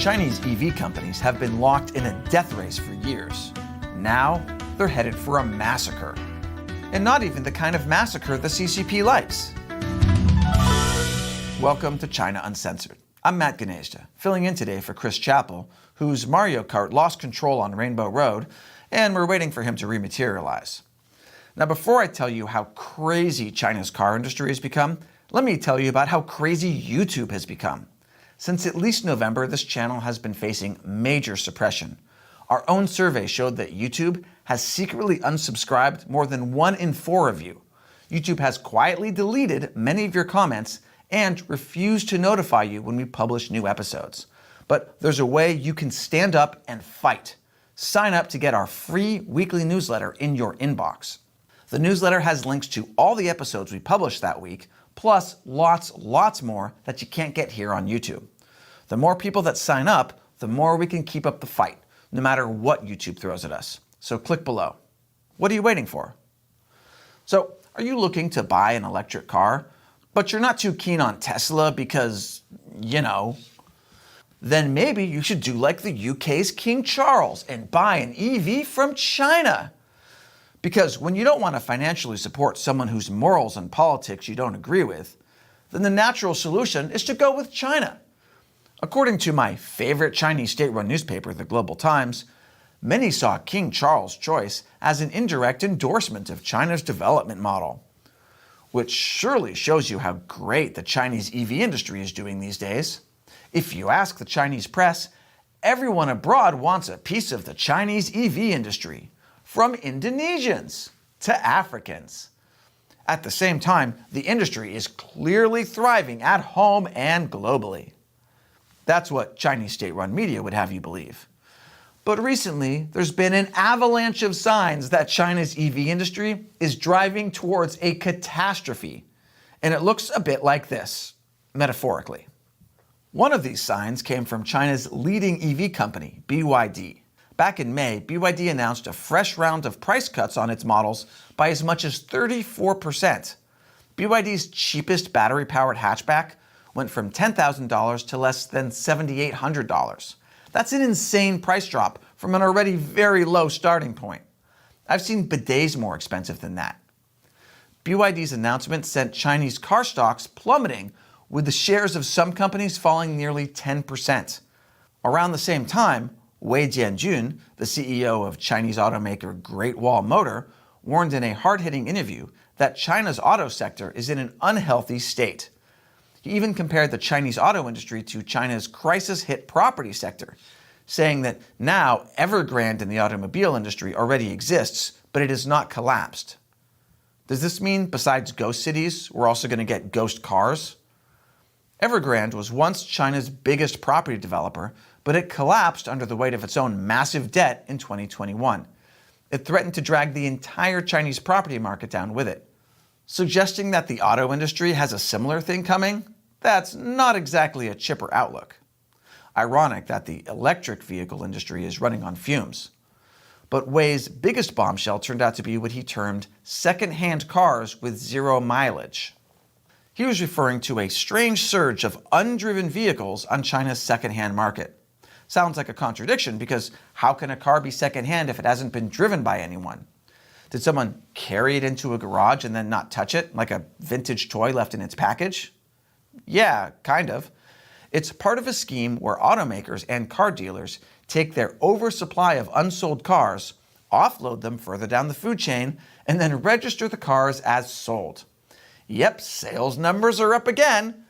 Chinese EV companies have been locked in a death race for years. Now, they're headed for a massacre. And not even the kind of massacre the CCP likes. Welcome to China Uncensored. I'm Matt Gnezda, filling in today for Chris Chappell, whose Mario Kart lost control on Rainbow Road, and we're waiting for him to rematerialize. Now, before I tell you how crazy China's car industry has become, let me tell you about how crazy YouTube has become. Since at least November, this channel has been facing major suppression. Our own survey showed that YouTube has secretly unsubscribed more than 1 in 4 of you. YouTube has quietly deleted many of your comments and refused to notify you when we publish new episodes. But there's a way you can stand up and fight. Sign up to get our free weekly newsletter in your inbox. The newsletter has links to all the episodes we published that week, plus lots more that you can't get here on YouTube. The more people that sign up, the more we can keep up the fight, no matter what YouTube throws at us. So click below. What are you waiting for? So, are you looking to buy an electric car, but you're not too keen on Tesla because, then maybe you should do like the UK's King Charles and buy an EV from China. Because when you don't want to financially support someone whose morals and politics you don't agree with, then the natural solution is to go with China. According to my favorite Chinese state-run newspaper, the Global Times, many saw King Charles' choice as an indirect endorsement of China's development model, which surely shows you how great the Chinese EV industry is doing these days. If you ask the Chinese press, everyone abroad wants a piece of the Chinese EV industry, from Indonesians to Africans. At the same time, the industry is clearly thriving at home and globally. That's what Chinese state-run media would have you believe. But recently, there's been an avalanche of signs that China's EV industry is driving towards a catastrophe. And it looks a bit like this, metaphorically. One of these signs came from China's leading EV company, BYD. Back in May, BYD announced a fresh round of price cuts on its models by as much as 34%. BYD's cheapest battery-powered hatchback went from $10,000 to less than $7,800. That's an insane price drop from an already very low starting point. I've seen bidets more expensive than that. BYD's announcement sent Chinese car stocks plummeting, with the shares of some companies falling nearly 10%. Around the same time, Wei Jianjun, the CEO of Chinese automaker Great Wall Motor, warned in a hard-hitting interview that China's auto sector is in an unhealthy state. He even compared the Chinese auto industry to China's crisis-hit property sector, saying that now Evergrande in the automobile industry already exists, but it has not collapsed. Does this mean besides ghost cities, we're also going to get ghost cars? Evergrande was once China's biggest property developer, but it collapsed under the weight of its own massive debt in 2021. It threatened to drag the entire Chinese property market down with it. Suggesting that the auto industry has a similar thing coming? That's not exactly a chipper outlook. Ironic that the electric vehicle industry is running on fumes. But Wei's biggest bombshell turned out to be what he termed second-hand cars with zero mileage. He was referring to a strange surge of undriven vehicles on China's second-hand market. Sounds like a contradiction, because how can a car be second-hand if it hasn't been driven by anyone? Did someone carry it into a garage and then not touch it, like a vintage toy left in its package? Yeah, kind of. It's part of a scheme where automakers and car dealers take their oversupply of unsold cars, offload them further down the food chain, and then register the cars as sold. Yep, sales numbers are up again.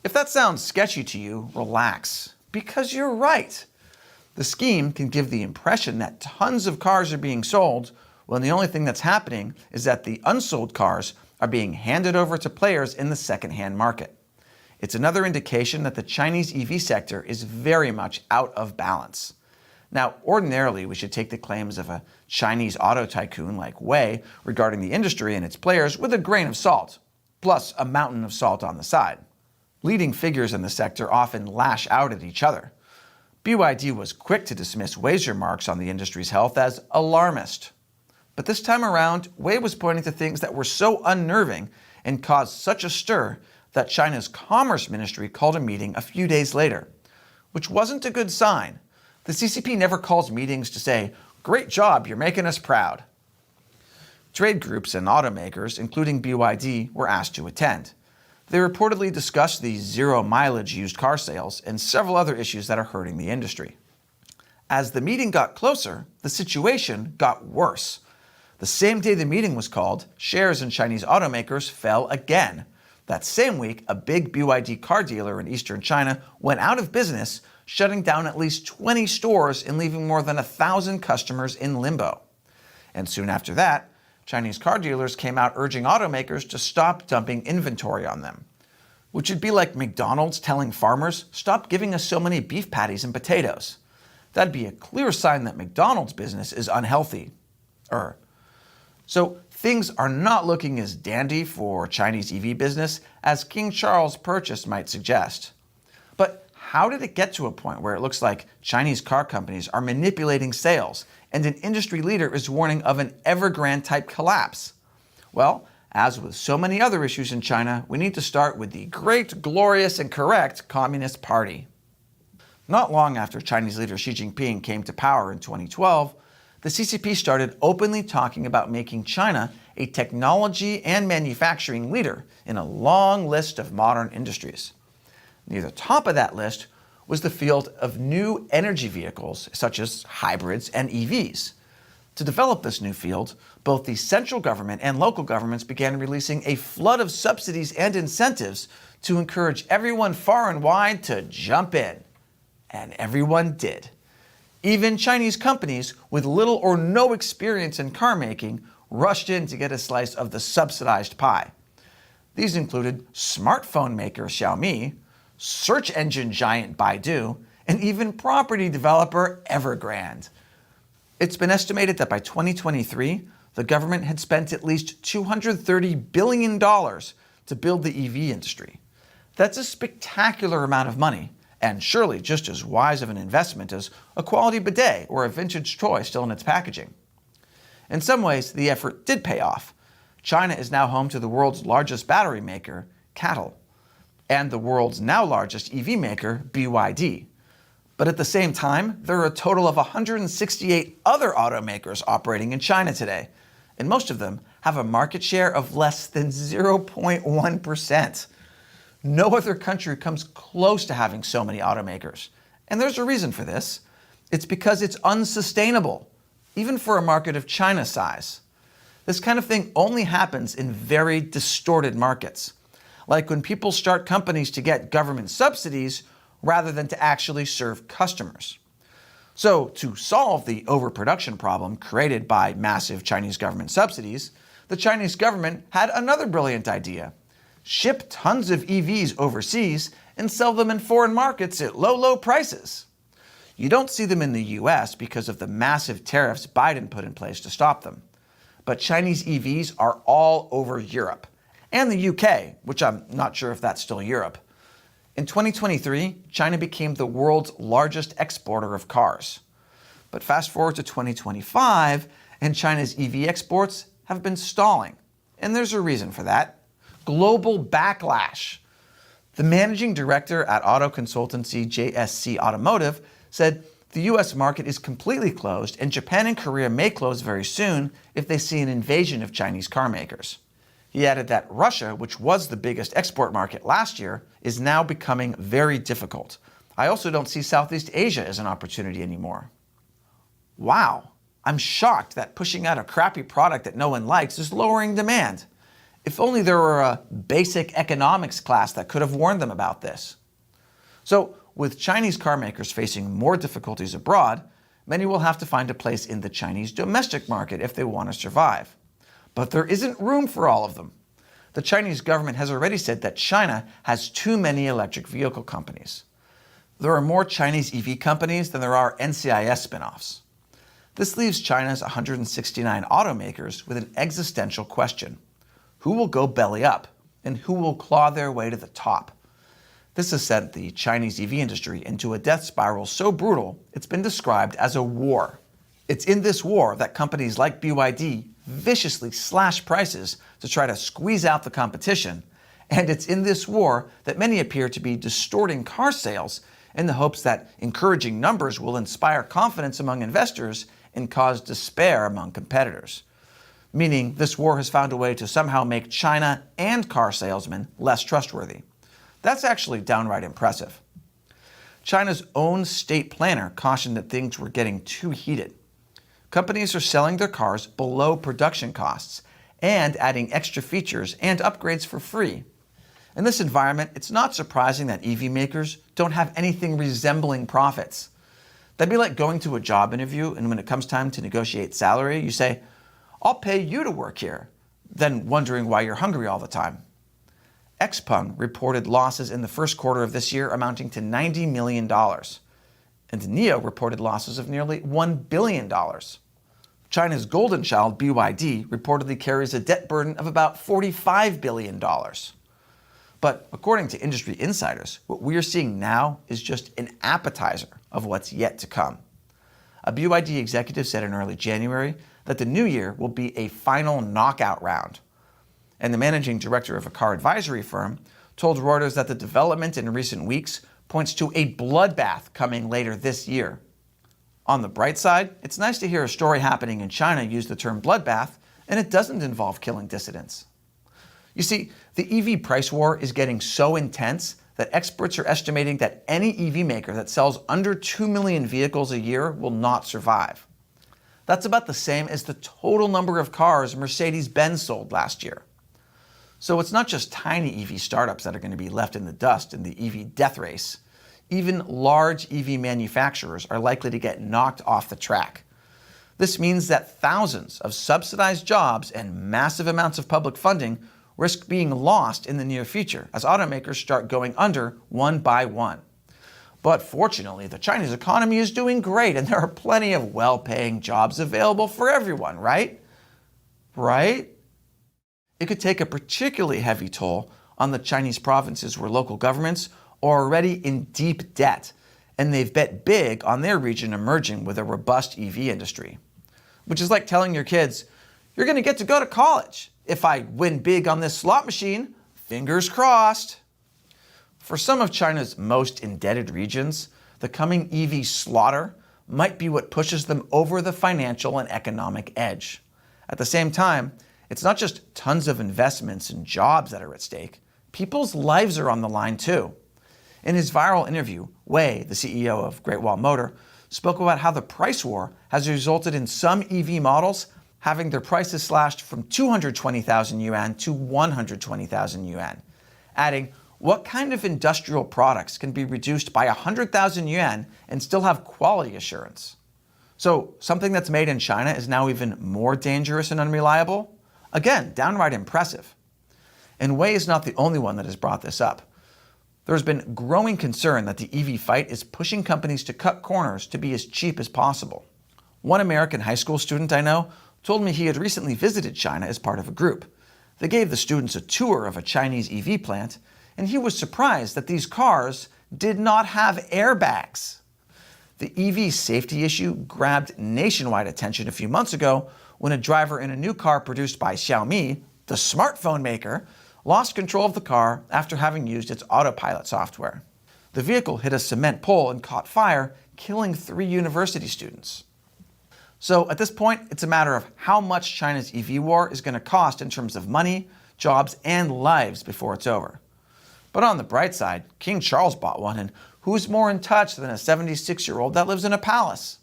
If that sounds sketchy to you, relax. Because you're right. The scheme can give the impression that tons of cars are being sold, when the only thing that's happening is that the unsold cars are being handed over to players in the second-hand market. It's another indication that the Chinese EV sector is very much out of balance. Now, ordinarily, we should take the claims of a Chinese auto tycoon like Wei regarding the industry and its players with a grain of salt, plus a mountain of salt on the side. Leading figures in the sector often lash out at each other. BYD was quick to dismiss Wei's remarks on the industry's health as alarmist. But this time around, Wei was pointing to things that were so unnerving and caused such a stir that China's Commerce Ministry called a meeting a few days later. which wasn't a good sign. The CCP never calls meetings to say, "Great job, you're making us proud." Trade groups and automakers, including BYD, were asked to attend. They reportedly discussed the zero-mileage used car sales and several other issues that are hurting the industry. As the meeting got closer, the situation got worse. The same day the meeting was called, shares in Chinese automakers fell again. That same week, a big BYD car dealer in eastern China went out of business, shutting down at least 20 stores and leaving more than 1,000 customers in limbo. And soon after that, Chinese car dealers came out urging automakers to stop dumping inventory on them, which would be like McDonald's telling farmers, "Stop giving us so many beef patties and potatoes." That'd be a clear sign that McDonald's business is unhealthy. So things are not looking as dandy for Chinese EV business as King Charles' purchase might suggest. But how did it get to a point where it looks like Chinese car companies are manipulating sales and an industry leader is warning of an Evergrande-type collapse? Well, as with so many other issues in China, we need to start with the great, glorious, and correct Communist Party. Not long after Chinese leader Xi Jinping came to power in 2012, the CCP started openly talking about making China a technology and manufacturing leader in a long list of modern industries. Near the top of that list was the field of new energy vehicles, such as hybrids and EVs. To develop this new field, both the central government and local governments began releasing a flood of subsidies and incentives to encourage everyone far and wide to jump in. And everyone did. Even Chinese companies with little or no experience in car making rushed in to get a slice of the subsidized pie. These included smartphone maker Xiaomi, search engine giant Baidu, and even property developer Evergrande. It's been estimated that by 2023, the government had spent at least $230 billion to build the EV industry. That's a spectacular amount of money, and surely just as wise of an investment as a quality bidet or a vintage toy still in its packaging. In some ways, the effort did pay off. China is now home to the world's largest battery maker, CATL, and the world's now largest EV maker, BYD. But at the same time, there are a total of 168 other automakers operating in China today, and most of them have a market share of less than 0.1%. No other country comes close to having so many automakers. And there's a reason for this. It's because it's unsustainable, even for a market of China's size. This kind of thing only happens in very distorted markets, like when people start companies to get government subsidies rather than to actually serve customers. So, to solve the overproduction problem created by massive Chinese government subsidies, the Chinese government had another brilliant idea. Ship tons of EVs overseas and sell them in foreign markets at low prices. You don't see them in the US because of the massive tariffs Biden put in place to stop them. But Chinese EVs are all over Europe and the UK, which I'm not sure if that's still Europe. In 2023, China became the world's largest exporter of cars. But fast forward to 2025, and China's EV exports have been stalling. And there's a reason for that. Global backlash. The managing director at auto consultancy JSC Automotive said the US market is completely closed and Japan and Korea may close very soon if they see an invasion of Chinese car makers. He added that Russia, which was the biggest export market last year, is now becoming very difficult. I also don't see Southeast Asia as an opportunity anymore. Wow, I'm shocked that pushing out a crappy product that no one likes is lowering demand. If only there were a basic economics class that could have warned them about this. So, with Chinese car makers facing more difficulties abroad, many will have to find a place in the Chinese domestic market if they want to survive. But there isn't room for all of them. The Chinese government has already said that China has too many electric vehicle companies. There are more Chinese EV companies than there are NCIS spinoffs. This leaves China's 169 automakers with an existential question. Who will go belly up, and who will claw their way to the top? This has sent the Chinese EV industry into a death spiral so brutal, it's been described as a war. It's in this war that companies like BYD viciously slash prices to try to squeeze out the competition, and it's in this war that many appear to be distorting car sales in the hopes that encouraging numbers will inspire confidence among investors and cause despair among competitors. Meaning, this war has found a way to somehow make China and car salesmen less trustworthy. That's actually downright impressive. China's own state planner cautioned that things were getting too heated. Companies are selling their cars below production costs and adding extra features and upgrades for free. In this environment, it's not surprising that EV makers don't have anything resembling profits. That'd be like going to a job interview, and when it comes time to negotiate salary, you say, "I'll pay you to work here," then wondering why you're hungry all the time. XPeng reported losses in the first quarter of this year amounting to $90 million, and NIO reported losses of nearly $1 billion. China's golden child, BYD, reportedly carries a debt burden of about $45 billion. But according to industry insiders, what we are seeing now is just an appetizer of what's yet to come. A BYD executive said in early January that the new year will be a final knockout round. And the managing director of a car advisory firm told Reuters that the development in recent weeks points to a bloodbath coming later this year. On the bright side, it's nice to hear a story happening in China use the term bloodbath, and it doesn't involve killing dissidents. You see, the EV price war is getting so intense that experts are estimating that any EV maker that sells under 2 million vehicles a year will not survive. That's about the same as the total number of cars Mercedes-Benz sold last year. So it's not just tiny EV startups that are going to be left in the dust in the EV death race. Even large EV manufacturers are likely to get knocked off the track. This means that thousands of subsidized jobs and massive amounts of public funding risk being lost in the near future as automakers start going under one by one. But fortunately, the Chinese economy is doing great and there are plenty of well-paying jobs available for everyone, right? Right? It could take a particularly heavy toll on the Chinese provinces where local governments are already in deep debt, and they've bet big on their region emerging with a robust EV industry. Which is like telling your kids, "You're going to get to go to college if I win big on this slot machine, fingers crossed." For some of China's most indebted regions, the coming EV slaughter might be what pushes them over the financial and economic edge. At the same time, it's not just tons of investments and jobs that are at stake. People's lives are on the line too. In his viral interview, Wei, the CEO of Great Wall Motor, spoke about how the price war has resulted in some EV models having their prices slashed from 220,000 yuan to 120,000 yuan, adding, "What kind of industrial products can be reduced by 100,000 yuan and still have quality assurance?" So something that's made in China is now even more dangerous and unreliable? Again, downright impressive. And Wei is not the only one that has brought this up. There's been growing concern that the EV fight is pushing companies to cut corners to be as cheap as possible. One American high school student I know told me he had recently visited China as part of a group. They gave the students a tour of a Chinese EV plant, and he was surprised that these cars did not have airbags. The EV safety issue grabbed nationwide attention a few months ago when a driver in a new car produced by Xiaomi, the smartphone maker, lost control of the car after having used its autopilot software. The vehicle hit a cement pole and caught fire, killing 3 university students. So at this point, it's a matter of how much China's EV war is going to cost in terms of money, jobs, and lives before it's over. But on the bright side, King Charles bought one, and who's more in touch than a 76-year-old that lives in a palace?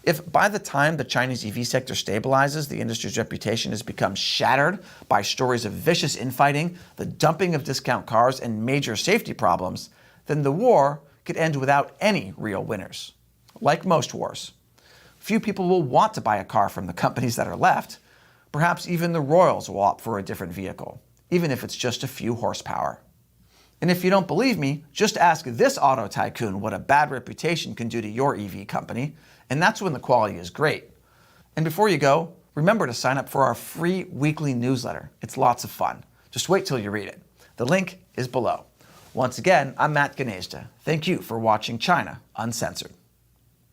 If by the time the Chinese EV sector stabilizes, the industry's reputation has become shattered by stories of vicious infighting, the dumping of discount cars, and major safety problems, then the war could end without any real winners. Like most wars. Few people will want to buy a car from the companies that are left. Perhaps even the royals will opt for a different vehicle, even if it's just a few horsepower. And if you don't believe me, just ask this auto tycoon what a bad reputation can do to your EV company, and that's when the quality is great. And before you go, remember to sign up for our free weekly newsletter. It's lots of fun. Just wait till you read it. The link is below. Once again, I'm Matt Gnezda. Thank you for watching China Uncensored.